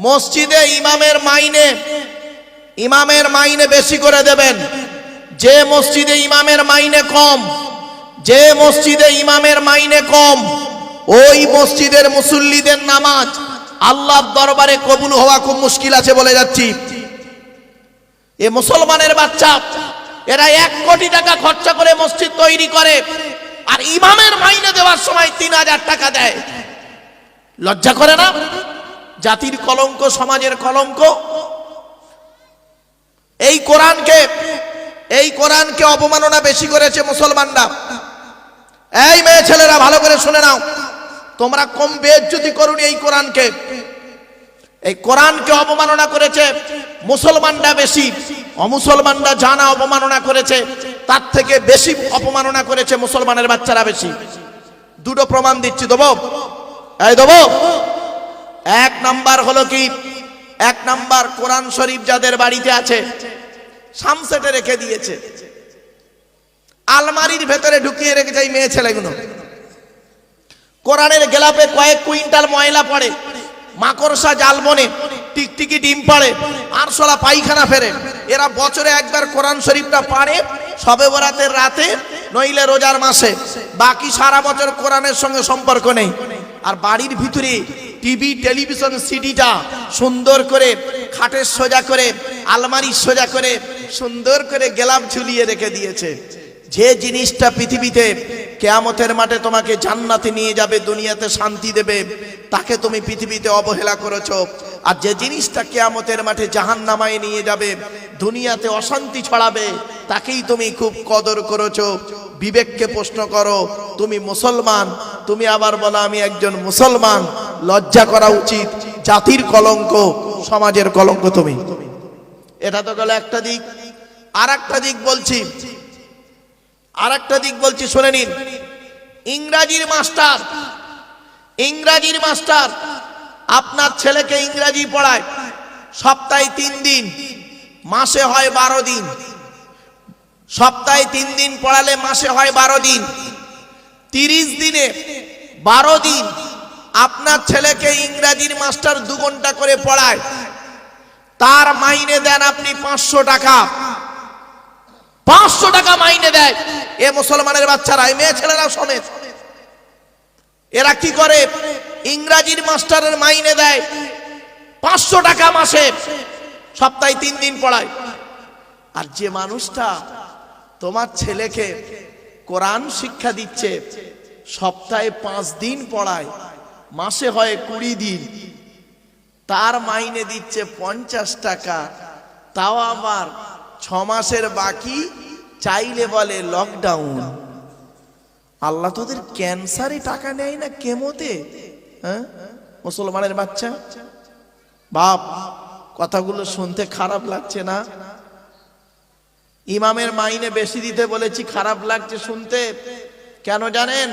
মসজিদে ইমামের মাইনে বেশি করে দেবেন। যে মসজিদে ইমামের মাইনে কম, ওই মসজিদের মুসল্লিদের নামাজ আল্লাহর দরবারে কবুল হওয়া খুব মুশকিল আছে বলে যাচ্ছি। এ মুসলমানের বাচ্চা, এরা 1 কোটি টাকা খরচা করে মসজিদ তৈরি করে, আর ইমামের মাইনে দেওয়ার সময় 3000 টাকা দেয়। লজ্জা করে না? জাতির কলঙ্ক, সমাজের কলঙ্ক। এই কোরআনকে অবমাননা বেশি করেছে মুসলমানরা। এই মেয়ে ছেলেরা ভালো করে শুনে নাও, তোমরা কম বেইজ্জতি করুন এই কোরআনকে। এই কোরআনকে অবমাননা করেছে মুসলমানরা বেশি, অমুসলমানরা জানা অবমাননা করেছে তার থেকে বেশি অপমাননা করেছে মুসলমানের বাচ্চারা বেশি। দুটো প্রমাণ দিচ্ছি, দেবো? দেবো। 1 নাম্বার হলো কি, 1 নাম্বার কোরআন শরীফ যাদের বাড়িতে আছে সামসেটে রেখে দিয়েছে, আলমারির ভেতরে ঢুকিয়ে রেখেছে এই মেয়ে ছেলেগুলো। কোরআনের গেলাপে কয়েক কুইন্টাল ময়লা পড়ে, মাকড়সা জাল বনে, টিকটিকি ডিম পাড়ে, আরশোলা পায়খানা ফেরে। এরা বছরে একবার কোরআন শরীফটা পাড়ে শবে বরাতের রাতে, নইলে রোজার মাসে। বাকি সারা বছর কোরআনের সঙ্গে সম্পর্ক নেই। আর বাড়ির ভিতরে টিভি, টেলিভিশন, সিডিটা সুন্দর করে খাটের সোজা করে, আলমারির সোজা করে সুন্দর করে গেলাপ ঝুলিয়ে রেখে দিয়েছে। যে জিনিসটা পৃথিবীতে কিয়ামতের মাঠে তোমাকে জান্নাতে নিয়ে যাবে, দুনিয়াতে শান্তি দেবে, তাকে তুমি পৃথিবীতে অবহেলা করেছো। আর যে জিনিসটা কিয়ামতের মাঠে জাহান্নামায় নিয়ে যাবে, দুনিয়াতে অশান্তি ছড়াবে, তাকেই তুমি খুব কদর করেছো। বিবেককে প্রশ্ন করো, তুমি মুসলমান, তুমি আবার বলো আমি একজন মুসলমান। লজ্জা করা উচিত। জাতির কলঙ্ক, সমাজের কলঙ্ক তুমি। এটা তো গেল একটা দিক। আর একটা দিক বলছি, শুনে নিন। ইংরাজির মাস্টার আপনার ছেলেকে ইংরাজি পড়ায় সপ্তাহে 3 দিন, মাসে হয় 12 দিন। সপ্তাহে 3 দিন পড়ালে মাসে হয় 12 দিন। 30 দিনে 12 দিন আপনার ছেলেকে ইংরাজির মাস্টার 2 ঘন্টা করে পড়ায়, তার মাইনে দেন আপনি 500 টাকা। 500 টাকা মাইনে দেয় এ মুসলমানের বাচ্চারা, এই মেয়ে ছেলেরা সমেত। এরা কি করে? ইংরাজির মাস্টারের মাইনে দেয় 500 টাকা মাসে, সপ্তাহে 3 দিন পড়ায়। আর যে মানুষটা তোমার ছেলেকে কোরআন শিক্ষা দিচ্ছে, সপ্তাহে 5 দিন পড়ায়, মাসে হয় 20 দিন, তার মাইনে দিচ্ছে 50 টাকা। তাও আবার 6 মাসের বাকি, চাইলে বলে লকডাউন। আল্লাহ তোদের ক্যান্সারে টাকা নেয় না, কেমোতে? হ্যাঁ, মুসলমানের বাচ্চা। বাপ, কথাগুলো শুনতে খারাপ লাগছে না? ইমামের মাইনে বেশি দিতে বলেছি, খারাপ লাগছে শুনতে। কেন জানেন?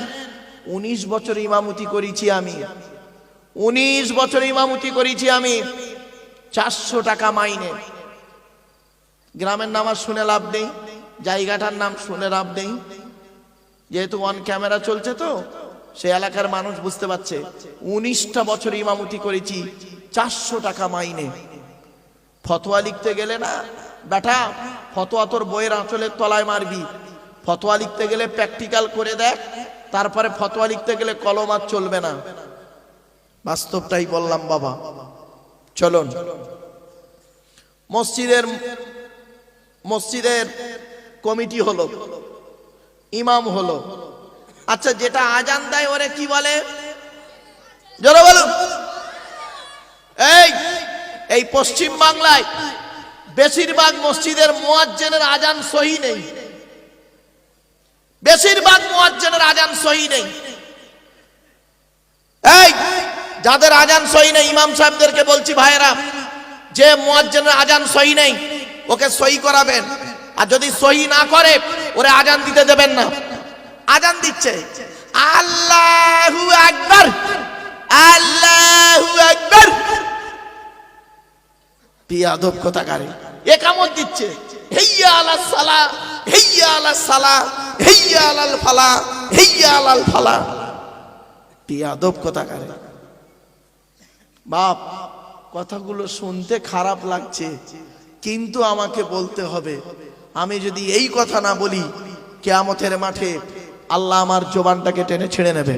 19 বছর ইমামতি করেছি আমি। 19 বছর ইমামতি করেছি আমি। 400 টাকা মাইনে। গ্রামের নাম আর শুনে লাভ নেই, জায়গাটার নাম শুনে লাভ নেই, যেহেতু অন ক্যামেরা চলছে তো সেই এলাকার মানুষ বুঝতে পারছে। 19টা বছর ইমামতি করেছি, 400 টাকা মাইনে। ফতোয়া লিখতে গেলে না বেটা, ফতোয়া তোর বইয়ের আঁচলের তলায় মারবি। ফতোয়া লিখতে গেলে প্র্যাকটিক্যাল করে দেখ, তারপরে ফতোয়া লিখতে গেলে কলম আর চলবে না। বাস্তবটাই বললাম বাবা। চলুন, মসজিদের কমিটি হলো, ইমাম হলো। আচ্ছা, যেটা আজান দেয় ওরে কি বলে? জোরে বলুন। এই পশ্চিম বাংলায় বেশিরভাগ মসজিদের মুয়াজ্জিনের আজান সহি নেই। বেশিরভাগ মুয়াজ্জিনের আজান সহি নেই। যাদের আজান সহি নেই, ইমাম সাহেবদেরকে বলছি, ভাইরা, যে মুয়াজ্জিনের আজান সহি নেই ওকে সহি করাবেন। আর যদি সহি না করে ওরে আজান দিতে দেবেন না। আজান দিচ্ছে আল্লাহু আকবার, আল্লাহু আকবার, বিয়াদব কোথাকারে। ইকামত দিচ্ছে হাইয়া আলাস সালাহ, হাইয়া আলাস সালাহ, হাইয়া আলাল ফালাহ, হাইয়া আলাল ফালাহ। বিয়াদব কোথাকারে। বাপ, কথাগুলো শুনতে খারাপ লাগছে, কিন্তু আমাকে বলতে হবে। আমি যদি এই কথা না বলি, কিয়ামতের মাঠে আল্লাহ আমার জবানটাকে টেনে ছিঁড়ে নেবে।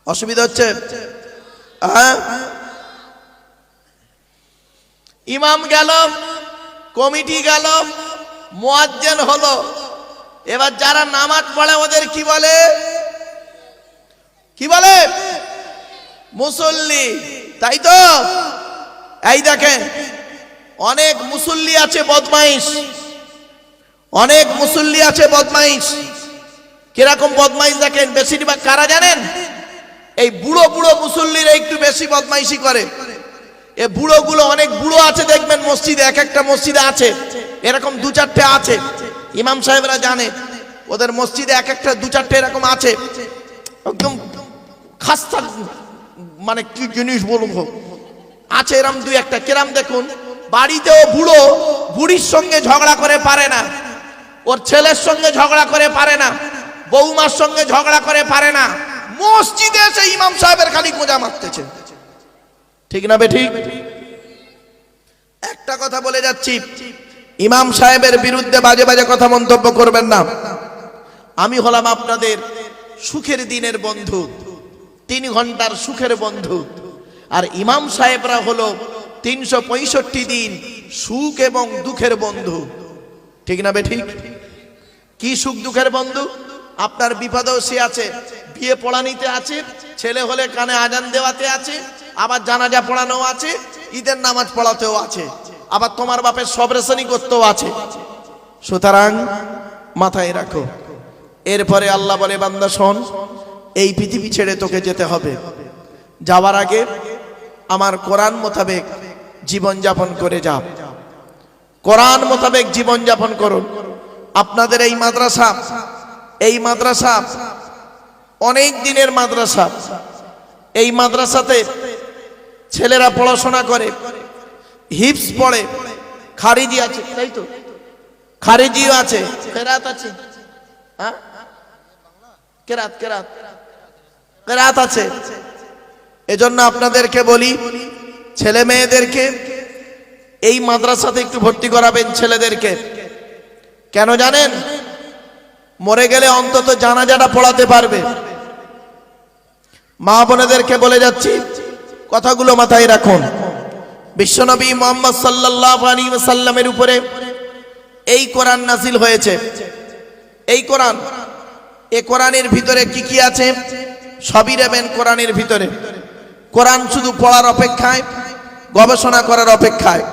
অসুবিধা হচ্ছে? ইমাম গেল, কমিটি গেল, মুয়াজ্জিন হলো, এবার যারা নামাজ পড়ে ওদের কি বলে? কি বলে? মুসল্লি, তাই তো? এই দেখেন, অনেক মুসল্লি আছে বদমাইশ, অনেক মুসল্লি আছে বদমাইশ। কিরকম বদমাইশ দেখেন? বেশিরভাগ কারা জানেন? এই বুড়ো বুড়ো মুসল্লিরা একটু বেশি বদমাইশি করে। এ বুড়োগুলো, অনেক বুড়ো আছে দেখবেন মসজিদে, এক একটা মসজিদে আছে এরকম দু চারটে আছে। ইমাম সাহেবরা জানে ওদের মসজিদে এক একটা দু চারটে এরকম আছে, একদম খাস্তা, মানে কি জিনিস বলবো, আছে এরকম দুই একটা। কেরাম দেখুন, বাড়িতেও বুড়ো, বুড়ির সঙ্গে ঝগড়া করে পারে না, ওর ছেলের সঙ্গে ঝগড়া করে পারে না, বৌমার সঙ্গে ঝগড়া করে পারে না, মসজিদে এসে ইমাম সাহেবের খালি গোঁজা মারতেছে। ঠিক না বেঠিক? একটা কথা বলে যাচ্ছি, ইমাম সাহেবের বিরুদ্ধে বাজে বাজে কথা মন্তব্য করবেন না। আমি হলাম আপনাদের সুখের দিনের বন্ধু, 3 ঘন্টার সুখের বন্ধু, আর ইমাম সাহেবরা হলো 365 দিন সুখ এবং দুঃখের বন্ধু। ঠিক না বেঠিক? কি সুখ দুঃখের বন্ধু? আপনার বিপদেও সে আছে, বিয়ে পড়ানিতে আছে, ছেলে হলে কানে আজান দেওয়াতে আছে, আবার জানাজা পড়ানো আছে, ঈদের নামাজ পড়াতেও আছে, আবার তোমার বাপের সব রেশনই করতেও আছে। সুতরাং মাথায় রাখো। এরপরে আল্লাহ বলে, বান্দা শোন, এই পৃথিবী ছেড়ে তোকে যেতে হবে। যাওয়ার আগে আমার কোরআন মোতাবেক জীবন যাপন করে যাও, কোরআন মোতাবেক জীবন যাপন করুন। আপনাদের এই মাদ্রাসা অনেক দিনের মাদ্রাসা। এই মাদ্রাসাতে ছেলেরা পড়াশোনা করে, হিফজ পড়ে, খারিজি আছে, তাই তো? খারিজিও আছে, কেরাত আছে, হ্যাঁ কেরাত আছে। এজন্য আপনাদেরকে বলি, ছেলে মেয়েদেরকে এই মাদ্রাসাতে একটু ভর্তি করাবেন ছেলেদেরকে। কেন জানেন? মরে গেলে অন্তত জানাজাটা পড়াতে পারবে। মা বোনেদেরকে বলে যাচ্ছি, কথাগুলো মাথায় রাখুন। বিশ্বনবী মুহাম্মদ সাল্লাল্লাহু আলাইহি ওয়াসাল্লামের উপরে এই কোরআন নাযিল হয়েছে। এই কোরআন, এই কোরআনের ভিতরে কি কি আছে সবই নেবেন কোরআনের ভিতরে। কোরআন শুধু পড়ার অপেক্ষায়, গবেষণা করার অপেক্ষায়।